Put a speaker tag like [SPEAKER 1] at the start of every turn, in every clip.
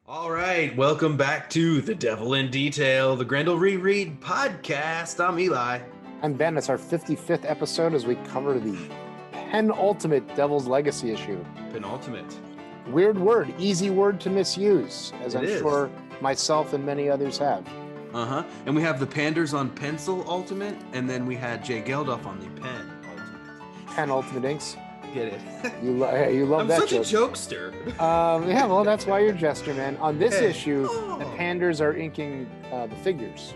[SPEAKER 1] All right, welcome back to The Devil in Detail, the Grendel Reread podcast. I'm Eli.
[SPEAKER 2] I'm Ben. It's our 55th episode as we cover the penultimate Devil's Legacy issue.
[SPEAKER 1] Penultimate.
[SPEAKER 2] Weird word, easy word to misuse, as I'm
[SPEAKER 1] is.
[SPEAKER 2] sure myself and many others have.
[SPEAKER 1] And we have the Panders on Pencil Ultimate, and then we had Jay Geldof on the Pen Ultimate.
[SPEAKER 2] Penultimate inks.
[SPEAKER 1] Get it?
[SPEAKER 2] You love
[SPEAKER 1] I'm
[SPEAKER 2] that
[SPEAKER 1] such
[SPEAKER 2] joke.
[SPEAKER 1] a jokester.
[SPEAKER 2] Yeah, well, that's why you're Jester, man. On this
[SPEAKER 1] Hey.
[SPEAKER 2] issue, the
[SPEAKER 1] Oh.
[SPEAKER 2] Panders are inking the figures.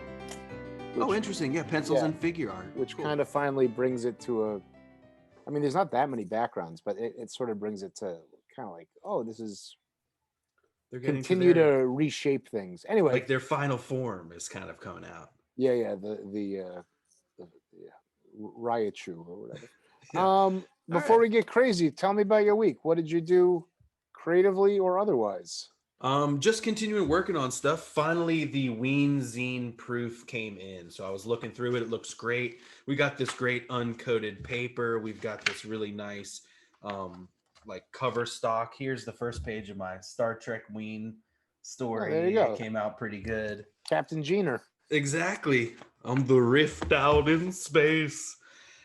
[SPEAKER 1] Oh, interesting. Yeah, pencils
[SPEAKER 2] yeah,
[SPEAKER 1] and figure art.
[SPEAKER 2] Which
[SPEAKER 1] Cool.
[SPEAKER 2] kind of finally brings it to a... I mean, there's not that many backgrounds, but it sort of brings it to kind of like, oh, this is...
[SPEAKER 1] They're getting
[SPEAKER 2] Continue
[SPEAKER 1] to, their,
[SPEAKER 2] to reshape things. Anyway.
[SPEAKER 1] like their final form is kind of coming out.
[SPEAKER 2] Yeah, the Raichu or whatever.
[SPEAKER 1] Yeah.
[SPEAKER 2] Before
[SPEAKER 1] right.
[SPEAKER 2] we get crazy, tell me about your week. What did you do creatively or otherwise?
[SPEAKER 1] Just continuing working on stuff. Finally, the Ween Zine proof came in. So I was looking through it. It looks great. We got this great uncoated paper. We've got this really nice like cover stock. Here's the first page of my Star Trek Ween story.
[SPEAKER 2] Oh, there you go.
[SPEAKER 1] It came out pretty good.
[SPEAKER 2] Captain Jeaner.
[SPEAKER 1] Exactly. I'm the rift out in space.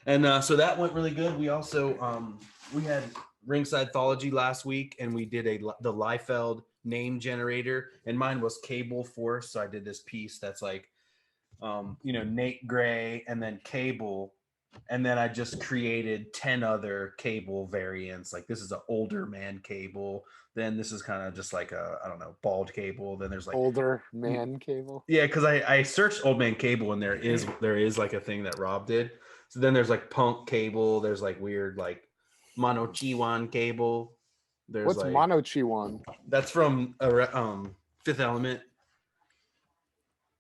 [SPEAKER 1] And so that went really good. We also we had Ringside Thology last week, and we did the Liefeld name generator, and mine was Cable Force. So I did this piece that's like Nate Gray and then Cable, and then I just created 10 other Cable variants. Like this is an older man Cable, then this is kind of just like a, I don't know, bald Cable, then there's like
[SPEAKER 2] Older man Cable.
[SPEAKER 1] yeah, because I searched old man Cable, and there is like a thing that Rob did. So then there's like punk Cable, there's like weird like Mono Chiwan Cable. There's
[SPEAKER 2] What's
[SPEAKER 1] like,
[SPEAKER 2] Mono Chiwan?
[SPEAKER 1] that's from Fifth Element.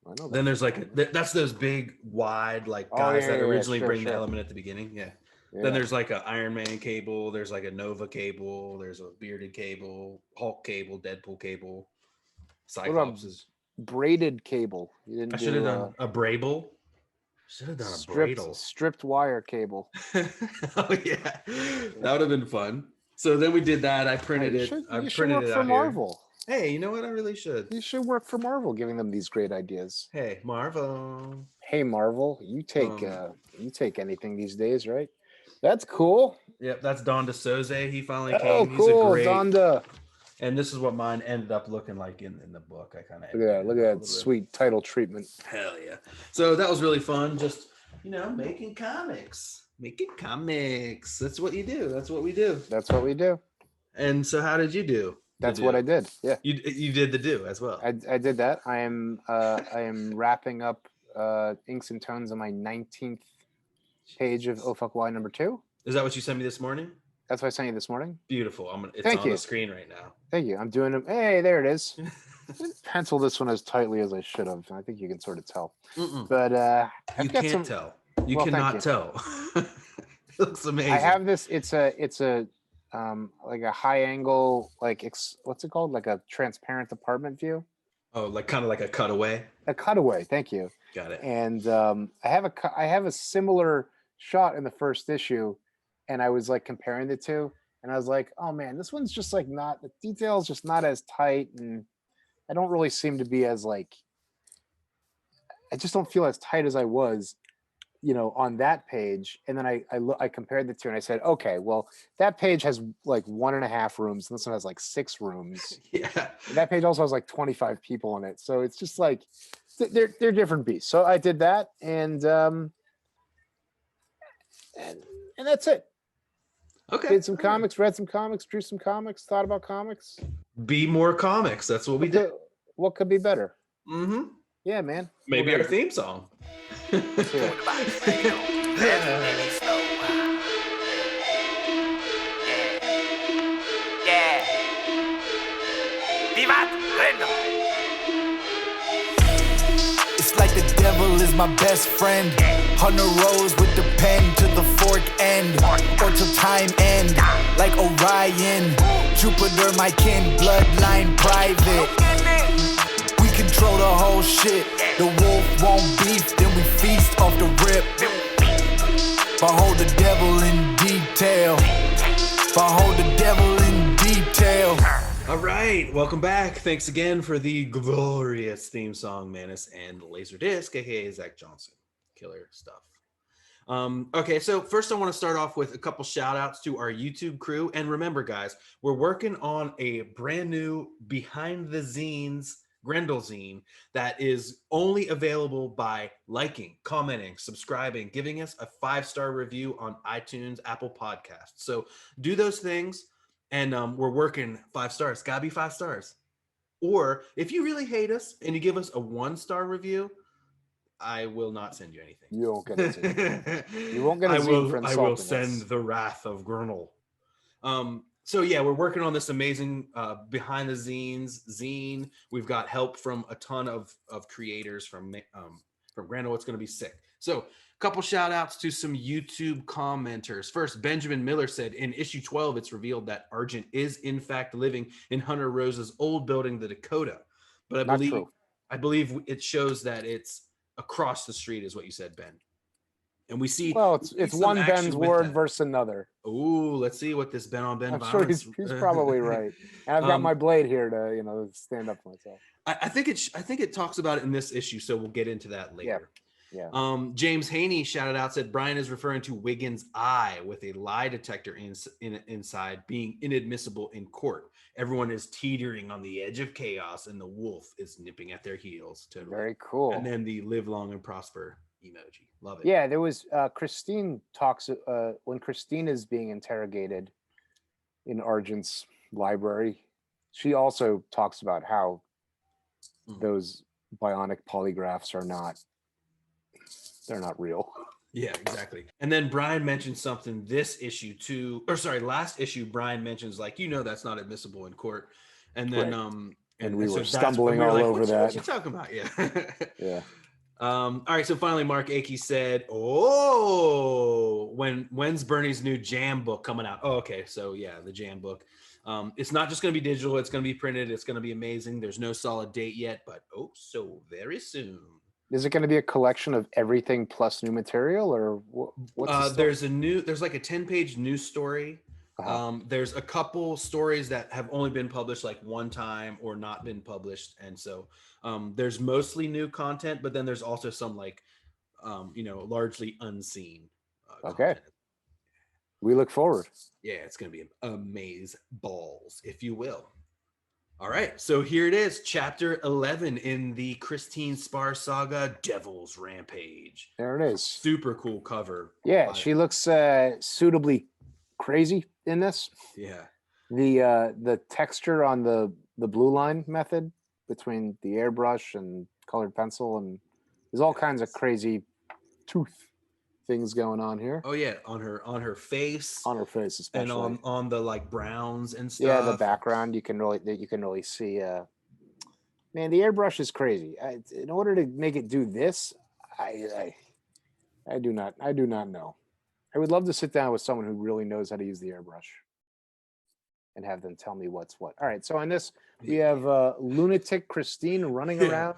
[SPEAKER 2] I know that.
[SPEAKER 1] Then there's like that's those big wide like guys that originally bring
[SPEAKER 2] sure.
[SPEAKER 1] the element at the beginning. Yeah.
[SPEAKER 2] Yeah.
[SPEAKER 1] Then there's like a Iron Man Cable, there's like a Nova Cable, there's a Bearded Cable, Hulk Cable, Deadpool Cable, Cyclops is
[SPEAKER 2] braided cable. You didn't
[SPEAKER 1] I should have done a Brable. Should have done a Bradle.
[SPEAKER 2] Stripped wire cable.
[SPEAKER 1] Oh yeah, that would have been fun. So then we did that. I printed it. I printed it out
[SPEAKER 2] for Marvel.
[SPEAKER 1] Here. Hey, you know what? I really should.
[SPEAKER 2] You should work for Marvel, giving them these great ideas.
[SPEAKER 1] Hey, Marvel.
[SPEAKER 2] Hey, Marvel, you take anything these days, right? That's cool.
[SPEAKER 1] Yep, that's Don DeSoze. He finally came.
[SPEAKER 2] Oh, cool,
[SPEAKER 1] He's a great.
[SPEAKER 2] Donda.
[SPEAKER 1] And this is what mine ended up looking like in the book. I kind of
[SPEAKER 2] Look at that sweet title treatment.
[SPEAKER 1] Hell yeah! So that was really fun. Just making comics. That's what you do. That's what we do.
[SPEAKER 2] That's what we do.
[SPEAKER 1] And so, how did you do?
[SPEAKER 2] That's what I did. Yeah,
[SPEAKER 1] you did the do as well.
[SPEAKER 2] I did that. I am wrapping up Inks and Tones on my 19th page of Oh Fuck Why number 2.
[SPEAKER 1] Is that what you sent me this morning?
[SPEAKER 2] That's what I sent you this morning.
[SPEAKER 1] Beautiful. It's
[SPEAKER 2] Thank
[SPEAKER 1] on
[SPEAKER 2] you.
[SPEAKER 1] the screen right now.
[SPEAKER 2] Thank you. I'm doing them. Hey, there it is. I didn't pencil this one as tightly as I should have. I think you can sort of tell. But
[SPEAKER 1] you can't tell. You cannot tell. It looks amazing.
[SPEAKER 2] I have this. It's a like a high angle, like what's it called? Like a transparent apartment view.
[SPEAKER 1] Oh, like kind of like a cutaway.
[SPEAKER 2] A cutaway. Thank you.
[SPEAKER 1] Got it.
[SPEAKER 2] And I have a similar shot in the first issue, and I was like comparing the two, and I was like, oh man, this one's just like not, the details just not as tight, and I don't really seem to be as like, I just don't feel as tight as I was, on that page. And then I compared the two, and I said, okay, well, that page has like 1.5 rooms, and this one has like 6 rooms.
[SPEAKER 1] Yeah.
[SPEAKER 2] And that page also has like 25 people in it, so it's just like they're different beasts. So I did that, and that's it.
[SPEAKER 1] Okay.
[SPEAKER 2] Did some comics, read some comics, drew some comics, thought about comics.
[SPEAKER 1] Be more comics. That's what we do.
[SPEAKER 2] What could be better?
[SPEAKER 1] Mm-hmm.
[SPEAKER 2] Yeah, man.
[SPEAKER 1] Maybe our theme song.
[SPEAKER 2] Let's hear it.
[SPEAKER 3] Yeah. Vivat Grendel. It's like the devil is my best friend. On the rows with the pen to the fork end, or till time end. Like Orion, Jupiter, my kin, bloodline private. We control the whole shit. The wolf won't beef, then we feast off the rip. Behold the devil in detail. Behold the devil in detail.
[SPEAKER 1] All right, welcome back. Thanks again for the glorious theme song, Manus and Laserdisc, aka Zach Johnson. Killer stuff. Okay, so first I want to start off with a couple shout outs to our YouTube crew. And remember, guys, we're working on a brand new Behind the Zines Grendel zine that is only available by liking, commenting, subscribing, giving us a 5-star review on iTunes, Apple Podcasts. So do those things, and we're working 5 stars. Gotta be 5 stars. Or if you really hate us and you give us a 1-star review, I will not send you anything.
[SPEAKER 2] You won't get a zine. You won't get a zine for insulting
[SPEAKER 1] I will send
[SPEAKER 2] us.
[SPEAKER 1] the wrath of Granoff. So yeah, we're working on this amazing behind the zine. We've got help from a ton of creators from Grendel. It's going to be sick. So a couple shout outs to some YouTube commenters. First, Benjamin Miller said in issue 12, it's revealed that Argent is in fact living in Hunter Rose's old building, the Dakota. But I believe it shows that it's across the street, is what you said, Ben. And we see,
[SPEAKER 2] well, it's one Ben's word versus another.
[SPEAKER 1] Oh, let's see what this Ben on Ben.
[SPEAKER 2] I'm sure he's probably right. And I've got my blade here to stand up for myself.
[SPEAKER 1] I think it talks about it in this issue, so we'll get into that later.
[SPEAKER 2] Yeah.
[SPEAKER 1] James Haney shouted out, said Brian is referring to Wiggins' eye with a lie detector inside being inadmissible in court. Everyone is teetering on the edge of chaos, and the wolf is nipping at their heels. Totally.
[SPEAKER 2] Very cool.
[SPEAKER 1] And then the live long and prosper emoji. Love it.
[SPEAKER 2] Yeah, there was Christine talks when Christine is being interrogated in Argent's library. She also talks about how those bionic polygraphs are not real.
[SPEAKER 1] Yeah, exactly. And then Brian mentioned something this issue too, or sorry, last issue. Brian mentions that's not admissible in court, and then
[SPEAKER 2] right. and we were stumbling all over that.
[SPEAKER 1] What you talking about? Yeah.
[SPEAKER 2] Yeah.
[SPEAKER 1] All right, so finally, Mark Akey said, "Oh, when's Bernie's new Jam book coming out?" Oh, okay, so yeah, the Jam book. It's not just going to be digital; it's going to be printed. It's going to be amazing. There's no solid date yet, but so very soon.
[SPEAKER 2] Is it going to be a collection of everything plus new material, or what's
[SPEAKER 1] there's like a 10-page news story. There's a couple stories that have only been published like one time or not been published, and so there's mostly new content, but then there's also some largely unseen
[SPEAKER 2] content. We look forward.
[SPEAKER 1] Yeah, it's gonna be amaze balls, if you will. All right, so here it is, chapter 11 in the Christine Spar saga, Devil's Rampage.
[SPEAKER 2] There it is.
[SPEAKER 1] Super cool cover.
[SPEAKER 2] Yeah, she looks suitably crazy in this.
[SPEAKER 1] Yeah.
[SPEAKER 2] The texture on the blue line method between the airbrush and colored pencil, and there's all kinds of crazy tooth things going on here.
[SPEAKER 1] Oh yeah, on her face.
[SPEAKER 2] On her face especially.
[SPEAKER 1] And on the like browns and stuff.
[SPEAKER 2] Yeah, the background you can really see man, the airbrush is crazy. In order to make it do this, I do not know. I would love to sit down with someone who really knows how to use the airbrush and have them tell me what's what. All right, so in this we have lunatic Christine running around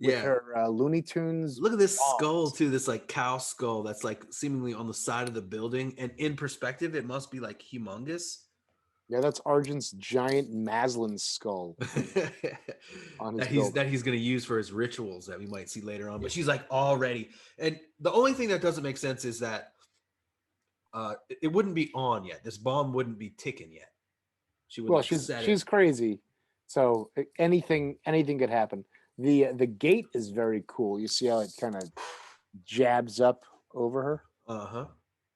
[SPEAKER 2] with her Looney Tunes.
[SPEAKER 1] Look at this skull too, this like cow skull that's like seemingly on the side of the building, and in perspective it must be like humongous.
[SPEAKER 2] Yeah, that's Argent's giant Maslin skull
[SPEAKER 1] that he's going to use for his rituals that we might see later on. But she's like already, and the only thing that doesn't make sense is that it wouldn't be on yet. This bomb wouldn't be ticking yet.
[SPEAKER 2] She's crazy, so anything could happen. The gate is very cool. You see how it kind of jabs up over her.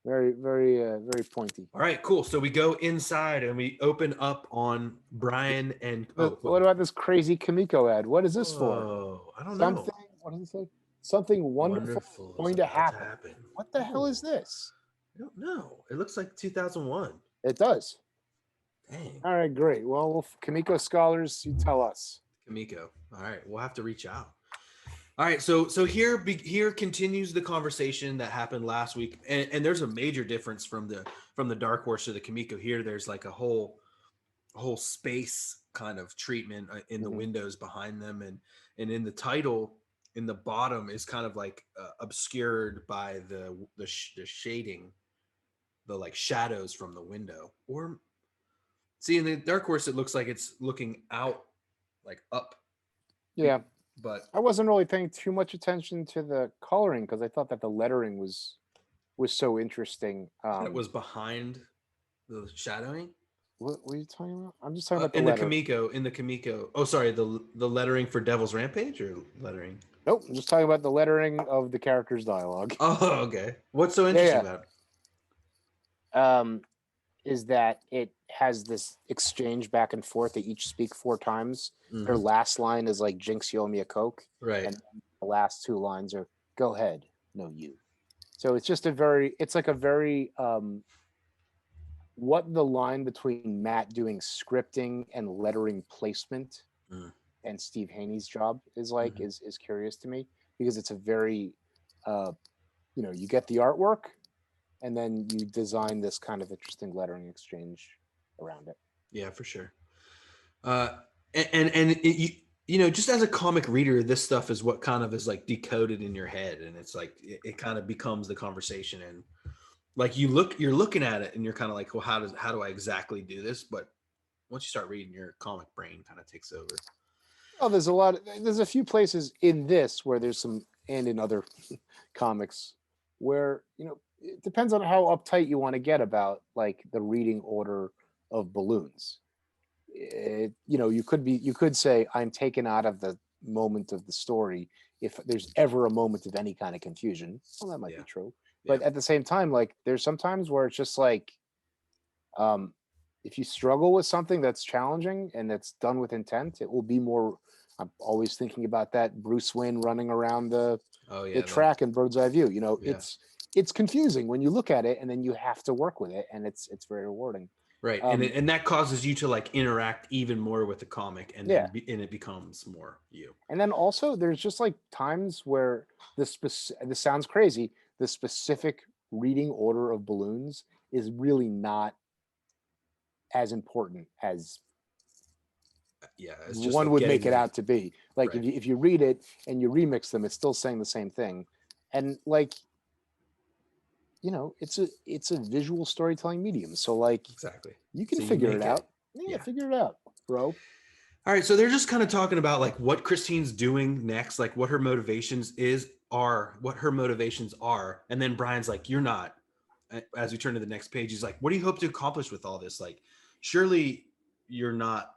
[SPEAKER 2] Very, very, very pointy.
[SPEAKER 1] All right, cool. So we go inside and we open up on Brian and.
[SPEAKER 2] What about this crazy Kimiko ad? What is this for?
[SPEAKER 1] Oh, I don't know.
[SPEAKER 2] What does it say? Something wonderful is going to happen. What the hell is this?
[SPEAKER 1] I don't know. It looks like 2001.
[SPEAKER 2] It does.
[SPEAKER 1] Dang.
[SPEAKER 2] All right, great. Well, Kimiko scholars, you tell us.
[SPEAKER 1] Kimiko. All right, we'll have to reach out. All right, so here continues the conversation that happened last week, and there's a major difference from the Dark Horse to the Kimiko. Here, there's like a whole space kind of treatment in the windows behind them, and in the title, in the bottom is kind of like obscured by the shading, the like shadows from the window, or See, in the Dark Horse, it looks like it's looking out, like up.
[SPEAKER 2] Yeah.
[SPEAKER 1] But
[SPEAKER 2] I wasn't really paying too much attention to the coloring because I thought that the lettering was so interesting.
[SPEAKER 1] it was behind the shadowing.
[SPEAKER 2] What are you talking about? I'm just talking about the
[SPEAKER 1] In
[SPEAKER 2] lettering.
[SPEAKER 1] the Kamiko. Oh, sorry, the lettering for Devil's Rampage or lettering.
[SPEAKER 2] Nope, I'm just talking about the lettering of the character's dialogue.
[SPEAKER 1] Oh, okay. What's so interesting about it?
[SPEAKER 2] Is that it has this exchange back and forth. They each speak 4 times. Their last line is like "Jinx, you owe me a Coke,"
[SPEAKER 1] Right.
[SPEAKER 2] and the last 2 lines are "Go ahead, no you." So it's just it's like a very what the line between Matt doing scripting and lettering placement and Steve Haney's job is like is curious to me, because it's a very you get the artwork and then you design this kind of interesting lettering exchange around it.
[SPEAKER 1] Yeah, for sure. Just as a comic reader, this stuff is what kind of is like decoded in your head, and it's like it kind of becomes the conversation, and like you're looking at it and you're kind of like, well, how do I exactly do this? But once you start reading, your comic brain kind of takes over.
[SPEAKER 2] Oh, there's a few places in this where there's some, and in other comics where, it depends on how uptight you want to get about like the reading order of balloons. You could say I'm taken out of the moment of the story if there's ever a moment of any kind of confusion. Well, that might be true. But at the same time, like there's some times where it's just like, if you struggle with something that's challenging and that's done with intent, it will be more. I'm always thinking about that Bruce Wayne running around the track in Bird's Eye View. It's confusing when you look at it, and then you have to work with it, and it's very rewarding.
[SPEAKER 1] Right, and that causes you to like interact even more with the comic, and and it becomes more you.
[SPEAKER 2] And then also, there's just like times where this sounds crazy. The specific reading order of balloons is really not as important as one would make it out to be. Like if you read it and you remix them, it's still saying the same thing. And like, it's a visual storytelling medium. So like,
[SPEAKER 1] exactly,
[SPEAKER 2] you can figure it out. Yeah, figure it out, bro.
[SPEAKER 1] All right, so they're just kind of talking about like what Christine's doing next, like what her motivations are, and then Brian's like, "You're not." As we turn to the next page, he's like, "What do you hope to accomplish with all this? Like, surely you're not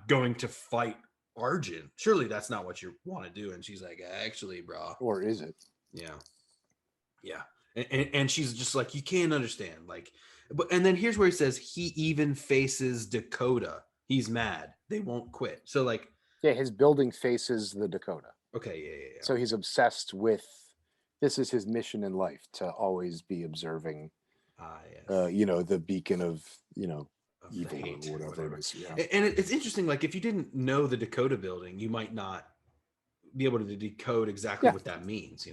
[SPEAKER 1] going to fight Arjun. Surely that's not what you want to do." And she's like, "Actually, bro."
[SPEAKER 2] Or is it?
[SPEAKER 1] Yeah. And she's just like, "You can't understand." Like, and then here's where he says he even faces Dakota. He's mad. They won't quit. So like,
[SPEAKER 2] yeah, his building faces the Dakota.
[SPEAKER 1] Okay, yeah.
[SPEAKER 2] So he's obsessed with, this is his mission in life, to always be observing, the beacon of, evil or whatever it is. Yeah.
[SPEAKER 1] And it's interesting, like if you didn't know the Dakota building, you might not be able to decode exactly what that means,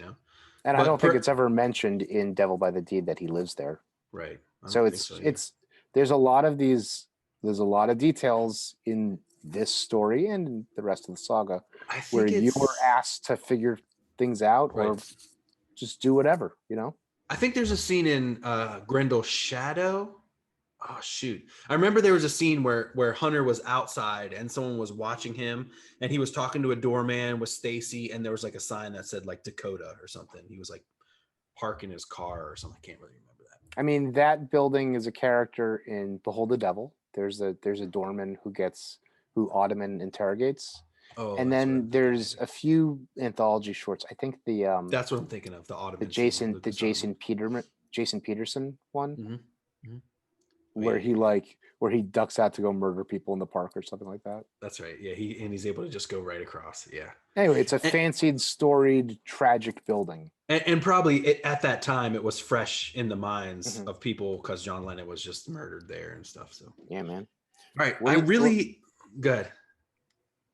[SPEAKER 2] And I don't think it's ever mentioned in Devil by the Deed that he lives there.
[SPEAKER 1] Right.
[SPEAKER 2] So there's a lot of details in this story and in the rest of the saga where you were asked to figure things out or just do whatever,
[SPEAKER 1] I think there's a scene in Grendel's Shadow. Oh shoot. I remember there was a scene where Hunter was outside and someone was watching him and he was talking to a doorman with Stacy, and there was like a sign that said like Dakota or something. He was like parking his car or something. I can't really remember that.
[SPEAKER 2] I mean, that building is a character in Behold the Devil. There's a doorman who Ottoman interrogates.
[SPEAKER 1] Oh,
[SPEAKER 2] and then there's a few anthology shorts. I think
[SPEAKER 1] that's what I'm thinking of. The Ottoman.
[SPEAKER 2] Jason Peterson one.
[SPEAKER 1] Mm-hmm.
[SPEAKER 2] Where he ducks out to go murder people in the park or something like that.
[SPEAKER 1] That's right. Yeah, he's able to just go right across. Yeah.
[SPEAKER 2] Anyway, it's a fancied, storied, tragic building.
[SPEAKER 1] And probably at that time it was fresh in the minds of people because John Lennon was just murdered there and stuff. So
[SPEAKER 2] yeah, man.
[SPEAKER 1] All right. Good.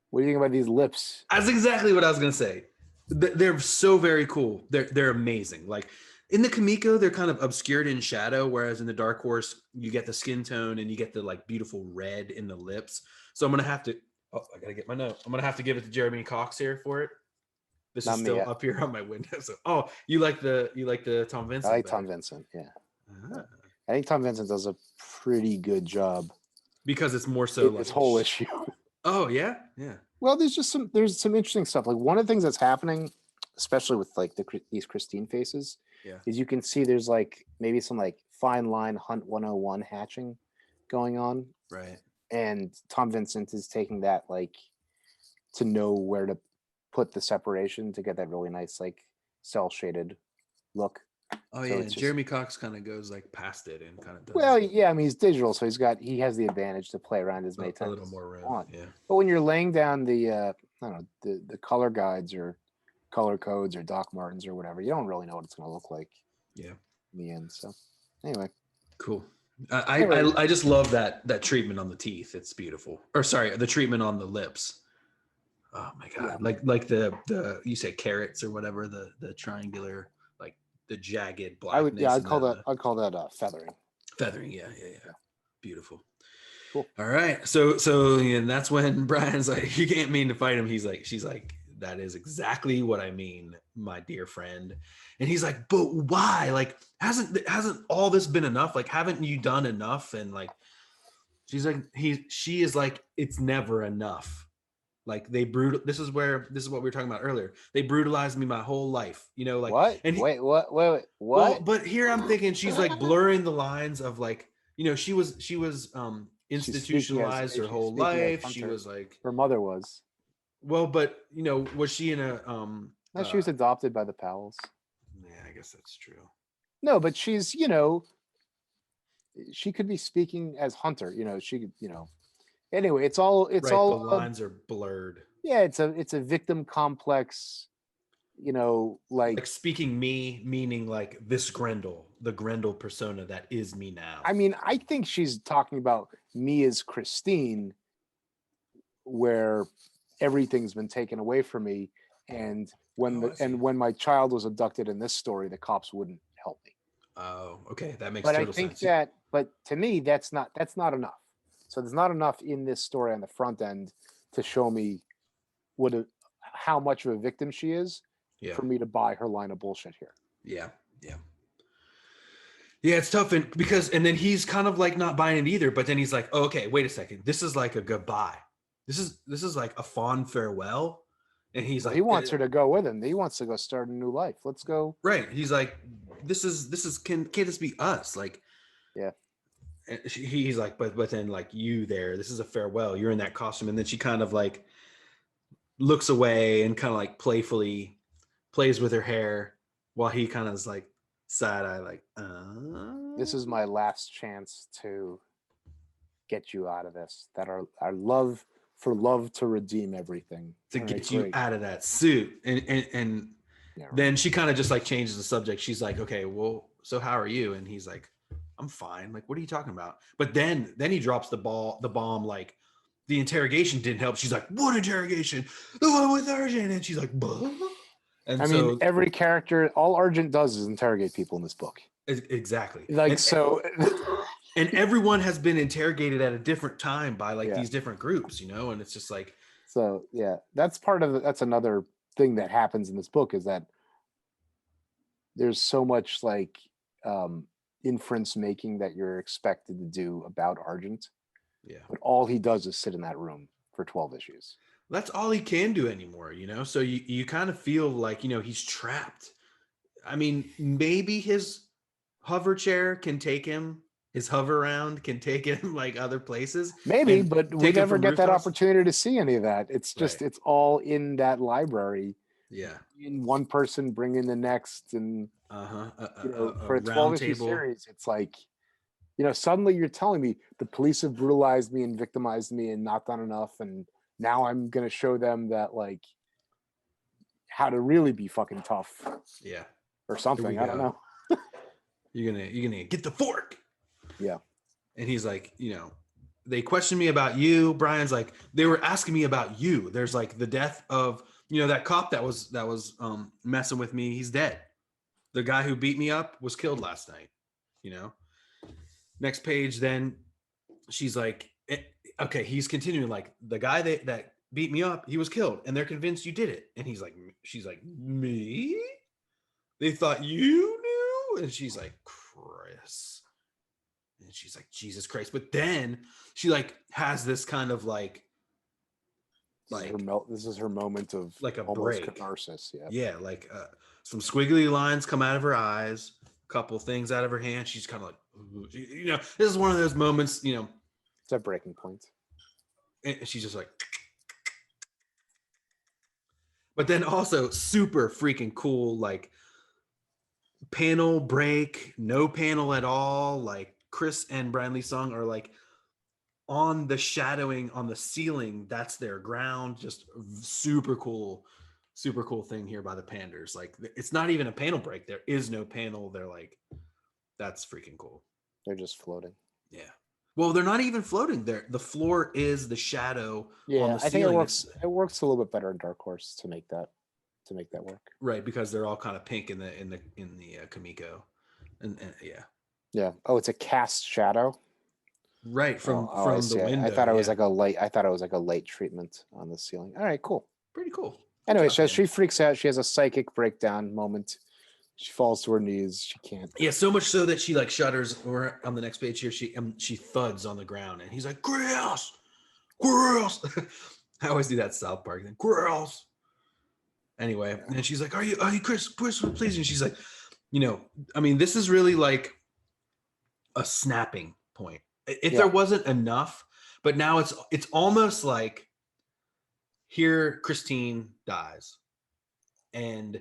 [SPEAKER 2] What do you think about these lips?
[SPEAKER 1] That's exactly what I was gonna say. They're so very cool. They're amazing. Like in the Kamiko, they're kind of obscured in shadow, whereas in the Dark Horse, you get the skin tone and you get the like beautiful red in the lips. So I'm gonna have to. Oh, I gotta get my note. I'm gonna have to give it to Jeremy Cox here for it. This is still up here on my window. So, you like the Tom Vincent?
[SPEAKER 2] I like Tom Vincent. Yeah, I think Tom Vincent does a pretty good job.
[SPEAKER 1] because it's more so like
[SPEAKER 2] this whole issue.
[SPEAKER 1] Oh yeah, yeah.
[SPEAKER 2] Well, there's some interesting stuff. Like one of the things that's happening, especially with like these Christine faces,
[SPEAKER 1] Yeah.
[SPEAKER 2] is you can see there's like maybe some like fine line Hunt 101 hatching going on,
[SPEAKER 1] Right.
[SPEAKER 2] and Tom Vincent is taking that like to know where to put the separation to get that really nice like cell shaded look.
[SPEAKER 1] Oh
[SPEAKER 2] So
[SPEAKER 1] yeah,
[SPEAKER 2] it's just-
[SPEAKER 1] Jeremy Cox kind of goes like past it and kind of does
[SPEAKER 2] Well, yeah, I mean he's digital, so he has the advantage to play around as many
[SPEAKER 1] a
[SPEAKER 2] times
[SPEAKER 1] little
[SPEAKER 2] as
[SPEAKER 1] more
[SPEAKER 2] you
[SPEAKER 1] room.
[SPEAKER 2] want.
[SPEAKER 1] Yeah.
[SPEAKER 2] But when you're laying down the I don't know, the color guides or color codes or Doc Martens or whatever, you don't really know what it's going to look like.
[SPEAKER 1] Yeah.
[SPEAKER 2] In the end. So anyway,
[SPEAKER 1] Cool.
[SPEAKER 2] Anyway.
[SPEAKER 1] I just love that treatment on the teeth. It's beautiful. Or sorry, the treatment on the lips. Oh my god!
[SPEAKER 2] Yeah.
[SPEAKER 1] Like the you say carrots or whatever, the triangular, like the jagged blackness.
[SPEAKER 2] I'd call that feathering.
[SPEAKER 1] Feathering. Yeah. Beautiful.
[SPEAKER 2] Cool.
[SPEAKER 1] All right. So and that's when Brian's like, you can't mean to fight him. She's like, that is exactly what I mean, my dear friend. And he's like, but why? Like, hasn't all this been enough? Like, haven't you done enough? And like, she's like, she is like, it's never enough. Like this is what we were talking about earlier. They brutalized me my whole life, you know, like
[SPEAKER 2] What?
[SPEAKER 1] And
[SPEAKER 2] Wait, what?
[SPEAKER 1] Well, but here I'm thinking she's like blurring the lines of like, you know, she was institutionalized her whole life. She was like,
[SPEAKER 2] her mother was.
[SPEAKER 1] Well, but you know, was she in a
[SPEAKER 2] No, she was adopted by the Powells.
[SPEAKER 1] Yeah, I guess that's true.
[SPEAKER 2] No, but she's, you know, she could be speaking as Hunter, you know, she could, you know. Anyway, it's all
[SPEAKER 1] the lines are blurred.
[SPEAKER 2] Yeah, it's a victim complex, you know, like
[SPEAKER 1] speaking me, meaning like this Grendel, the Grendel persona that is me now.
[SPEAKER 2] I mean, I think she's talking about me as Christine, where everything's been taken away from me, and when my child was abducted in this story, the cops wouldn't help me.
[SPEAKER 1] Oh, okay, that makes.
[SPEAKER 2] But
[SPEAKER 1] total
[SPEAKER 2] I think
[SPEAKER 1] sense.
[SPEAKER 2] but to me, that's not enough. So there's not enough in this story on the front end to show me how much of a victim she is for me to buy her line of bullshit here.
[SPEAKER 1] Yeah. It's tough, and then he's kind of like not buying it either. But then he's like, oh, okay, wait a second, this is like a goodbye. This is like a fond farewell. And he's like,
[SPEAKER 2] he wants her to go with him. He wants to go start a new life. Let's go.
[SPEAKER 1] Right. He's like, this is can't this be us? Like,
[SPEAKER 2] yeah.
[SPEAKER 1] And he's like, but then like you there, this is a farewell. You're in that costume, and then she kind of like looks away and kind of like playfully plays with her hair while he kind of is like side eye, like,
[SPEAKER 2] This is my last chance to get you out of this. That our love to redeem everything.
[SPEAKER 1] To get you out of that suit. And yeah, right. Then she kind of just like changes the subject. She's like, okay, well, so how are you? And he's like, I'm fine. Like, what are you talking about? But then he drops the bomb, like the interrogation didn't help. She's like, what interrogation? The one with Argent. And she's like, bah. And
[SPEAKER 2] I mean, every character, all Argent does is interrogate people in this book.
[SPEAKER 1] Exactly.
[SPEAKER 2] Like,
[SPEAKER 1] and everyone has been interrogated at a different time by like these different groups, you know, and it's just like.
[SPEAKER 2] So, yeah, that's that's another thing that happens in this book, is that there's so much like inference making that you're expected to do about Argent.
[SPEAKER 1] Yeah.
[SPEAKER 2] But all he does is sit in that room for 12 issues.
[SPEAKER 1] That's all he can do anymore, you know? So you kind of feel like, you know, he's trapped. I mean, maybe his hover chair can take him, his hover round can take him like other places.
[SPEAKER 2] Maybe, but we never get that opportunity to see any of that. It's just, It's all in that library.
[SPEAKER 1] Yeah.
[SPEAKER 2] In one person bringing the next, and you know, for a 12 issue series, it's like, you know, suddenly you're telling me the police have brutalized me and victimized me and not done enough, and now I'm gonna show them that like how to really be fucking tough.
[SPEAKER 1] Yeah.
[SPEAKER 2] Or something. I don't know.
[SPEAKER 1] You're gonna get the fork.
[SPEAKER 2] Yeah.
[SPEAKER 1] And he's like, you know, they questioned me about you. Brian's like, they were asking me about you. There's like the death of, you know, that cop that was messing with me. He's dead. The guy who beat me up was killed last night, you know. Next page, then she's like, okay, he's continuing, like, the guy that beat me up, he was killed, and they're convinced you did it. And she's like, me? They thought you knew? And she's like, Chris. And she's like, Jesus Christ. But then she like has this kind of like
[SPEAKER 2] This is her moment of
[SPEAKER 1] like a
[SPEAKER 2] almost
[SPEAKER 1] break.
[SPEAKER 2] catharsis. Yeah.
[SPEAKER 1] Yeah, like some squiggly lines come out of her eyes, a couple things out of her hand. She's kind of like, you know, this is one of those moments, you know.
[SPEAKER 2] It's a breaking point.
[SPEAKER 1] And she's just like, but then also super freaking cool, like panel break, no panel at all. Like Chris and Brian Lee Sung are like on the shadowing on the ceiling. That's their ground. Just super cool thing here by the Panders. Like it's not even a panel break. There is no panel. They're like, that's freaking cool.
[SPEAKER 2] They're just floating.
[SPEAKER 1] Yeah. Well, they're not even floating there. The floor is the shadow on the
[SPEAKER 2] I think
[SPEAKER 1] ceiling.
[SPEAKER 2] it works a little bit better in Dark Horse to make that work.
[SPEAKER 1] Right, because they're all kind of pink in the Kamiko. And yeah.
[SPEAKER 2] Yeah. Oh, it's a cast shadow.
[SPEAKER 1] Right, from
[SPEAKER 2] I see.
[SPEAKER 1] the window.
[SPEAKER 2] I thought it was like a light treatment on the ceiling. All right, cool.
[SPEAKER 1] Pretty cool.
[SPEAKER 2] Anyway,
[SPEAKER 1] Good job,
[SPEAKER 2] she freaks out. She has a psychic breakdown moment. She falls to her knees. She can't.
[SPEAKER 1] Yeah, so much so that she like shudders. Or on the next page here, she thuds on the ground, and he's like, "Gross, gross." I always do that South Park thing. Gross. Anyway, and she's like, "Are you Chris, please?" And she's like, "You know, I mean, this is really like a snapping point. If there wasn't enough, but now it's almost like here Christine dies, and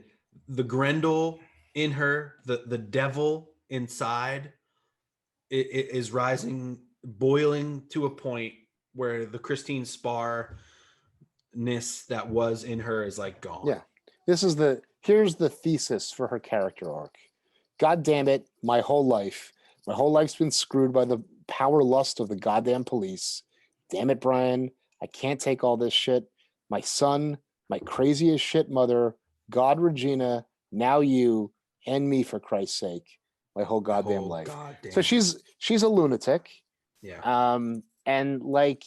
[SPEAKER 1] the Grendel in her, the devil inside, it is rising, boiling to a point where the Christine Spar ness that was in her is like gone."
[SPEAKER 2] Yeah. Here's the thesis for her character arc. God damn it, my whole life's been screwed by the power lust of the goddamn police. Damn it, Brian. I can't take all this shit. My son, my crazy as shit mother, God, Regina, now you, and me, for Christ's sake. My whole goddamn life. So she's a lunatic.
[SPEAKER 1] Yeah.
[SPEAKER 2] And like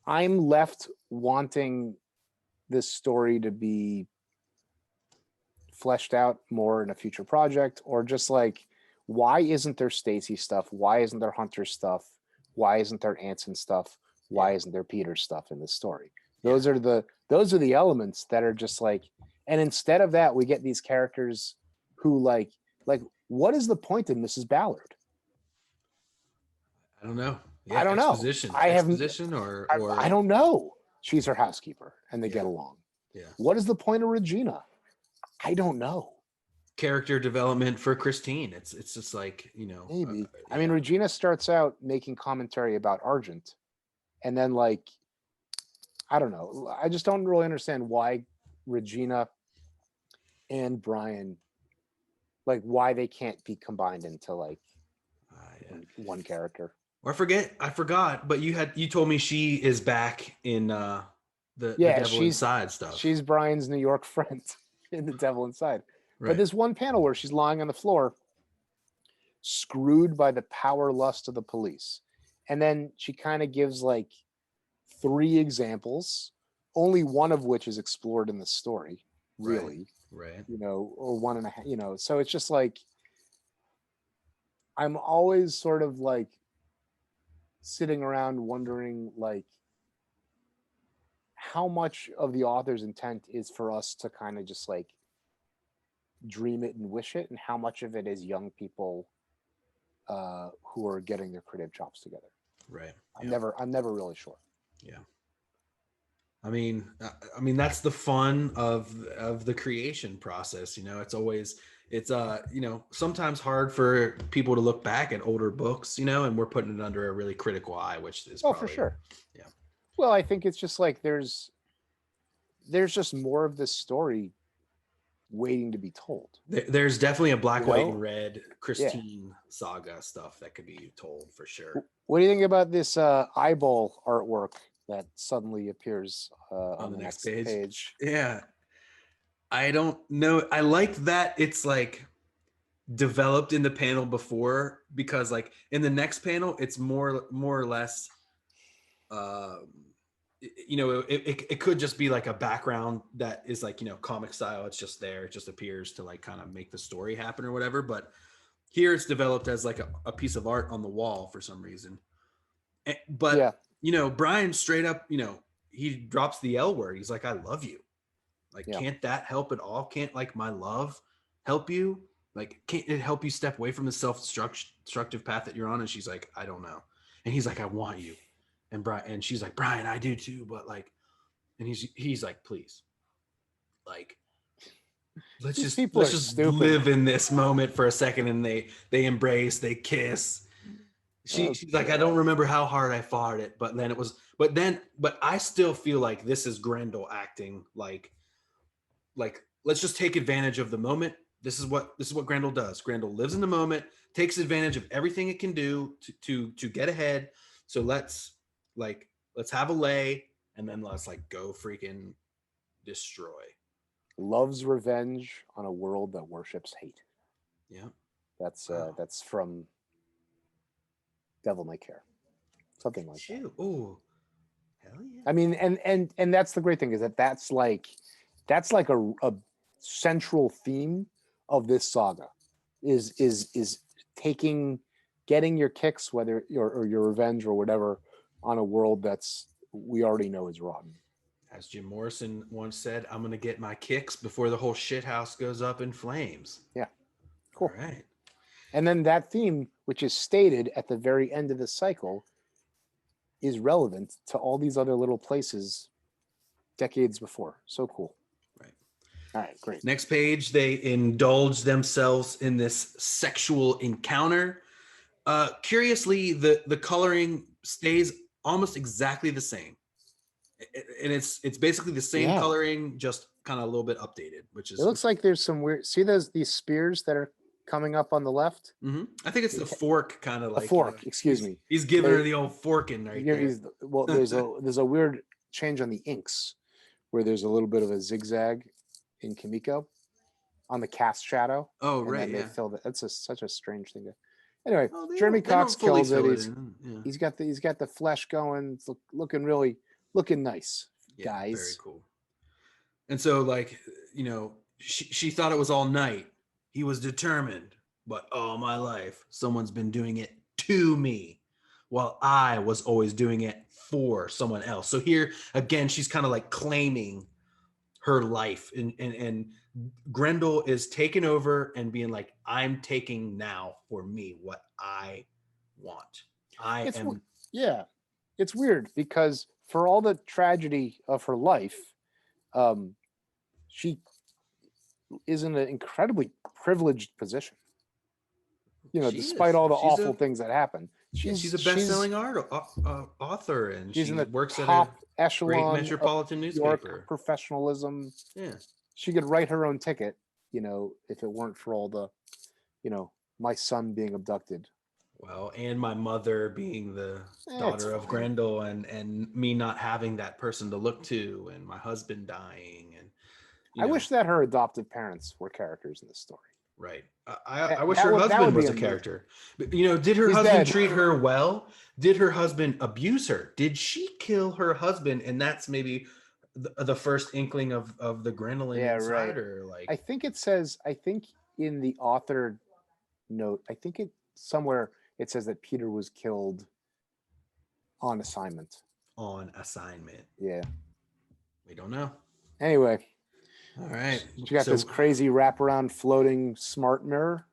[SPEAKER 2] I'm left wanting this story to be fleshed out more in a future project, or just like, why isn't there Stacy stuff? Why isn't there Hunter stuff? Why isn't there Anson stuff? Why isn't there Peter stuff in this story? Those are the elements that are just like, and instead of that, we get these characters who like what is the point in Mrs. Ballard?
[SPEAKER 1] I don't know. Yeah,
[SPEAKER 2] I don't know.
[SPEAKER 1] Exposition or
[SPEAKER 2] I don't know. She's her housekeeper and they get along.
[SPEAKER 1] Yeah.
[SPEAKER 2] What is the point of Regina? I don't know.
[SPEAKER 1] Character development for Christine. It's just like, you know.
[SPEAKER 2] Maybe. I mean, Regina starts out making commentary about Argent, and then like, I don't know. I just don't really understand why Regina and Brian, like, why they can't be combined into like one character.
[SPEAKER 1] Or I forgot, but you told me she is back in the Devil Inside stuff.
[SPEAKER 2] She's Brian's New York friend in The Devil Inside.
[SPEAKER 1] Right.
[SPEAKER 2] But this one panel where she's lying on the floor, screwed by the power lust of the police. And then she kind of gives like 3 examples, only one of which is explored in the story, really.
[SPEAKER 1] Right.
[SPEAKER 2] You know, or 1.5, you know. So it's just like, I'm always sort of like sitting around wondering like how much of the author's intent is for us to kind of just like dream it and wish it, and how much of it is young people who are getting their creative chops together.
[SPEAKER 1] Right.
[SPEAKER 2] I'm never really sure.
[SPEAKER 1] Yeah. I mean that's the fun of the creation process. You know, it's you know, sometimes hard for people to look back at older books, you know, and we're putting it under a really critical eye, which is
[SPEAKER 2] for sure.
[SPEAKER 1] Yeah.
[SPEAKER 2] Well, I think it's just like there's just more of this story waiting to be told.
[SPEAKER 1] There's definitely a black, white, and red Christine saga stuff that could be told for sure.
[SPEAKER 2] What do you think about this eyeball artwork that suddenly appears on the next page?
[SPEAKER 1] Yeah. I don't know. I like that it's like developed in the panel before, because like in the next panel, it's more or less, you know, it could just be like a background that is like, you know, comic style. It's just there. It just appears to like kind of make the story happen or whatever. But Here it's developed as like a piece of art on the wall for some reason. But
[SPEAKER 2] Yeah.
[SPEAKER 1] you know, Brian straight up, you know, he drops the L word. He's like, I love you. Like,
[SPEAKER 2] Yeah.
[SPEAKER 1] can't that help at all? Can't like my love help you? Like, can't it help you step away from the self-destructive path that you're on? And she's like, I don't know. And he's like, I want you. And she's like, Brian, I do too. But like, and he's like, please, like, let's
[SPEAKER 2] These
[SPEAKER 1] just
[SPEAKER 2] people
[SPEAKER 1] let's
[SPEAKER 2] are
[SPEAKER 1] just
[SPEAKER 2] stupid.
[SPEAKER 1] live in this moment for a second. And they embrace, they kiss. She's like, I don't remember how hard I fought it, but I still feel like this is Grendel acting like let's just take advantage of the moment. This is what Grendel does. Grendel lives in the moment, takes advantage of everything it can do to get ahead. So let's have a lay, and then let's like go freaking destroy.
[SPEAKER 2] Loves revenge on a world that worships hate.
[SPEAKER 1] Yeah.
[SPEAKER 2] That's from Devil May Care. Something like that.
[SPEAKER 1] Oh, hell yeah.
[SPEAKER 2] I mean, and that's the great thing, is that's like a central theme of this saga is getting your kicks, whether your revenge or whatever, on a world that's we already know is rotten.
[SPEAKER 1] As Jim Morrison once said, I'm gonna get my kicks before the whole shit house goes up in flames.
[SPEAKER 2] Yeah. Cool.
[SPEAKER 1] All right.
[SPEAKER 2] And then that theme, which is stated at the very end of the cycle, is relevant to all these other little places decades before. So cool.
[SPEAKER 1] Right.
[SPEAKER 2] All right, great.
[SPEAKER 1] Next page, they indulge themselves in this sexual encounter. Curiously, the coloring stays almost exactly the same. And it's basically the same coloring, just kind of a little bit updated, which is.
[SPEAKER 2] It looks like there's some weird. See these spears that are coming up on the left?
[SPEAKER 1] Mm-hmm. I think it's the fork, kind of like
[SPEAKER 2] a fork. Excuse me.
[SPEAKER 1] He's giving her the old forking right there.
[SPEAKER 2] Well, there's a weird change on the inks, where there's a little bit of a zigzag in Kimiko on the cast shadow.
[SPEAKER 1] Oh,
[SPEAKER 2] and
[SPEAKER 1] right.
[SPEAKER 2] Then
[SPEAKER 1] yeah.
[SPEAKER 2] they filled it. That's such a strange thing to. Anyway,
[SPEAKER 1] well,
[SPEAKER 2] Jeremy Cox kills it.
[SPEAKER 1] Yeah.
[SPEAKER 2] He's got the flesh going. It's looking nice, guys.
[SPEAKER 1] Very cool. And so, like, you know, she thought it was all night. He was determined, but all my life, someone's been doing it to me, while I was always doing it for someone else. So here again, she's kind of like claiming her life, and Grendel is taking over and being like, I'm taking now for me what I want.
[SPEAKER 2] It's weird because for all the tragedy of her life, she is in an incredibly privileged position. You know, despite all the awful things that happen,
[SPEAKER 1] she's a best-selling author, and she works at a
[SPEAKER 2] echelon
[SPEAKER 1] great metropolitan newspaper.
[SPEAKER 2] Professionalism.
[SPEAKER 1] Yeah,
[SPEAKER 2] she could write her own ticket. You know, if it weren't for all the, my son being abducted.
[SPEAKER 1] Well, and my mother being the daughter of Grendel, and me not having that person to look to, and my husband dying, and
[SPEAKER 2] I wish that her adoptive parents were characters in this story.
[SPEAKER 1] Right. I wish her husband was a character. But, did her husband treat her well? Did her husband abuse her? Did she kill her husband? And that's maybe the first inkling of the Grendel inside her. Like,
[SPEAKER 2] I think in the author note, somewhere it says that Peter was killed on assignment. Yeah.
[SPEAKER 1] We don't know.
[SPEAKER 2] Anyway.
[SPEAKER 1] All right.
[SPEAKER 2] You got this crazy wraparound floating smart mirror.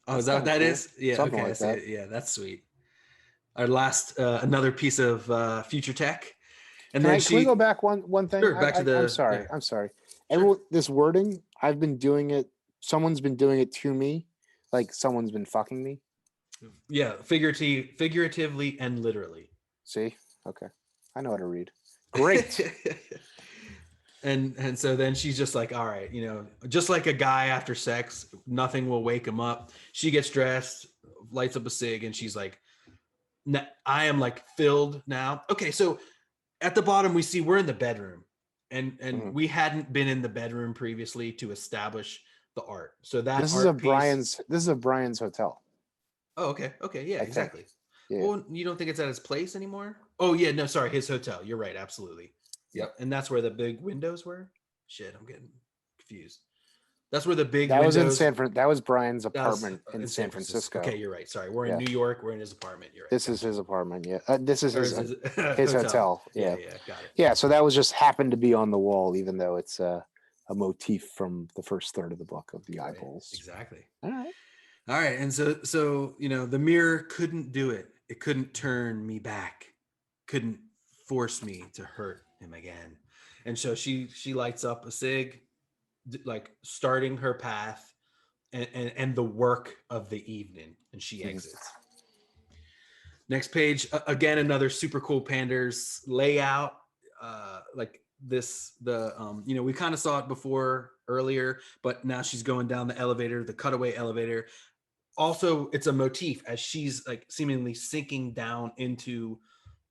[SPEAKER 1] Oh, is that what that is? Yeah.
[SPEAKER 2] Something
[SPEAKER 1] okay.
[SPEAKER 2] like that.
[SPEAKER 1] Yeah, that's sweet. Our last, another piece of future tech. And
[SPEAKER 2] can we go back one thing?
[SPEAKER 1] Sure, back to the.
[SPEAKER 2] I'm sorry. Sure. This wording, I've been doing it. Someone's been doing it to me, like someone's been fucking me.
[SPEAKER 1] Yeah, figuratively and literally.
[SPEAKER 2] See, okay, I know how to read. Great.
[SPEAKER 1] And so then she's just like, all right, just like a guy after sex, nothing will wake him up. She gets dressed, lights up a cig, and she's like, I am like filled now. Okay, so at the bottom we see we're in the bedroom, and we hadn't been in the bedroom previously to establish the art. So
[SPEAKER 2] this is a Brian's hotel.
[SPEAKER 1] Oh, okay, yeah, exactly. Yeah. Well, you don't think it's at his place anymore? Oh yeah, no, sorry, his hotel. You're right, absolutely. Yep, and that's where the big windows were. Shit, I'm getting confused. That's where the big
[SPEAKER 2] That was in
[SPEAKER 1] windows.
[SPEAKER 2] That was Brian's
[SPEAKER 1] That was,
[SPEAKER 2] apartment in San Francisco.
[SPEAKER 1] Okay, you're right. Sorry, we're
[SPEAKER 2] Yeah.
[SPEAKER 1] in New York. We're in his apartment. You're right.
[SPEAKER 2] This is his apartment. Yeah. This is
[SPEAKER 1] Or
[SPEAKER 2] his
[SPEAKER 1] is
[SPEAKER 2] his hotel. Yeah.
[SPEAKER 1] Yeah, got it.
[SPEAKER 2] Yeah. So that was just happened to be on the wall, even though it's a motif from the first third of the book of the eyeballs.
[SPEAKER 1] Exactly.
[SPEAKER 2] All right.
[SPEAKER 1] All right. And so the mirror couldn't do it. It couldn't turn me back. Couldn't force me to hurt him again. And so she lights up a cig, like starting her path and the work of the evening, and she exits. Next page, again, another super cool Panders layout. Like this, we kind of saw it before earlier, but now she's going down the elevator, the cutaway elevator. Also, it's a motif as she's like seemingly sinking down into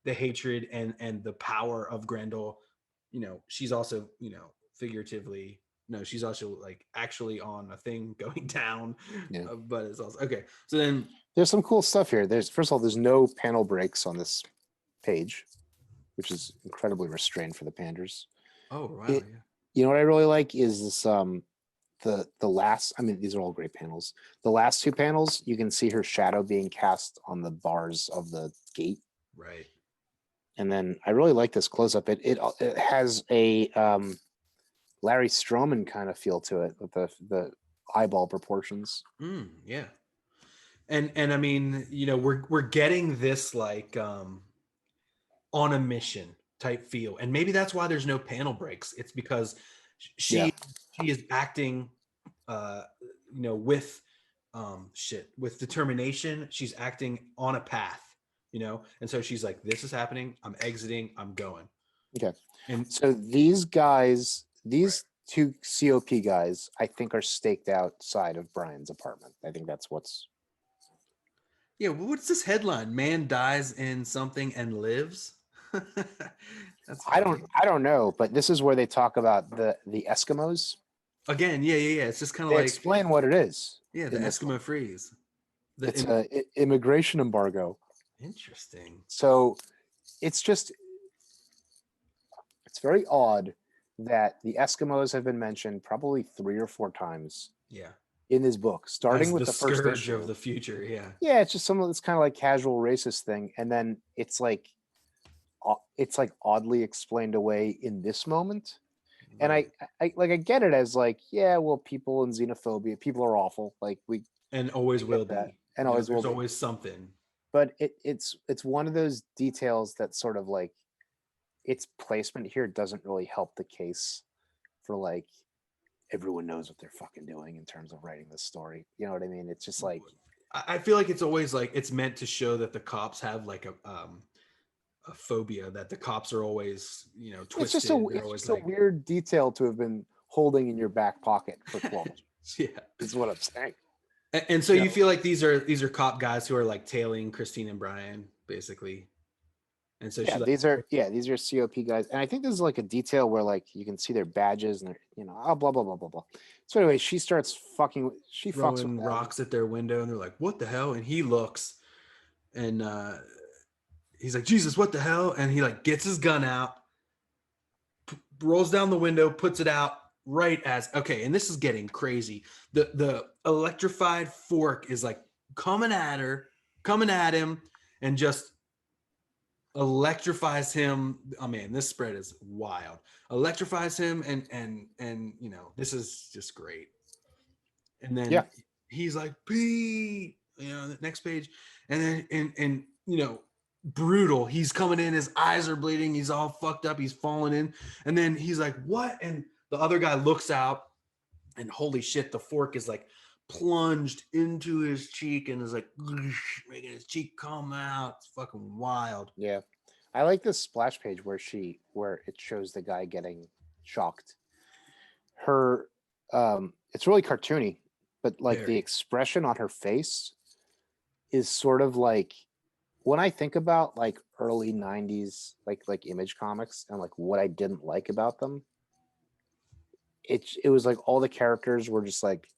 [SPEAKER 1] the hatred and the power of Grendel. She's also, figuratively, no, she's also like actually on a thing going down.
[SPEAKER 2] Yeah.
[SPEAKER 1] But it's also okay. So then
[SPEAKER 2] there's some cool stuff here. First of all, there's no panel breaks on this page, which is incredibly restrained for the Panders.
[SPEAKER 1] Oh, wow.
[SPEAKER 2] You know what I really like is this the last, I mean, these are all great panels. The last two panels, you can see her shadow being cast on the bars of the gate.
[SPEAKER 1] Right.
[SPEAKER 2] And then I really like this close up. It has a Larry Stroman kind of feel to it with the eyeball proportions.
[SPEAKER 1] Yeah. And I mean, we're getting this like on a mission type feel. And maybe that's why there's no panel breaks. It's because she is acting with with determination. She's acting on a path, and so she's like, this is happening, I'm exiting, I'm going.
[SPEAKER 2] Okay.
[SPEAKER 1] And
[SPEAKER 2] so these guys, two COP guys, I think are staked outside of Brian's apartment. I think that's what's.
[SPEAKER 1] Yeah, what's this headline? Man dies in something and lives. That's
[SPEAKER 2] I don't know, but this is where they talk about the Eskimos.
[SPEAKER 1] Again, yeah. It's just kind of
[SPEAKER 2] they
[SPEAKER 1] like
[SPEAKER 2] explain what it is.
[SPEAKER 1] Yeah, the Eskimo freeze.
[SPEAKER 2] It's an immigration embargo.
[SPEAKER 1] Interesting.
[SPEAKER 2] So it's very odd that the Eskimos have been mentioned probably 3 or 4 times.
[SPEAKER 1] Yeah.
[SPEAKER 2] In this book, starting with the first
[SPEAKER 1] scourge
[SPEAKER 2] issue
[SPEAKER 1] of the future. Yeah.
[SPEAKER 2] Yeah, it's just some of this kind of like casual racist thing, and then it's like oddly explained away in this moment. Right. And I get it as like, yeah, well, people in xenophobia, people are awful. Like
[SPEAKER 1] and always will be.
[SPEAKER 2] And always will be.
[SPEAKER 1] There's always something.
[SPEAKER 2] But it's one of those details that sort of like its placement here doesn't really help the case for like everyone knows what they're fucking doing in terms of writing this story. You know what I mean? It's just like
[SPEAKER 1] I feel like it's always like it's meant to show that the cops have like a phobia, that the cops are always, twisted.
[SPEAKER 2] It's just a weird detail to have been holding in your back pocket for 12 years.
[SPEAKER 1] Yeah,
[SPEAKER 2] is what I'm saying.
[SPEAKER 1] And so you feel like these are cop guys who are like tailing Christine and Brian, basically. And so
[SPEAKER 2] these are COP guys, and I think this is like a detail where like you can see their badges and they're blah blah blah blah blah. So anyway, she starts fucking. She fucks with
[SPEAKER 1] rocks at their window, and they're like, "What the hell?" And he looks, and he's like, Jesus, what the hell? And he like gets his gun out, rolls down the window, puts it out right as, okay. And this is getting crazy. The electrified fork is like coming at him and just electrifies him. Oh man, this spread is wild. Electrifies him. And this is just great. And then he's like, Pete, the next page. And then, brutal. He's coming in, his eyes are bleeding, he's all fucked up, he's falling in, and then he's like, what? And the other guy looks out, and holy shit, the fork is like plunged into his cheek and is like making his cheek come out. It's fucking wild.
[SPEAKER 2] Yeah, I like this splash page where it shows the guy getting shocked. Her it's really cartoony, but like the expression on her face is sort of like, when I think about like early 90s, like Image comics and like what I didn't like about them, it was like all the characters were just like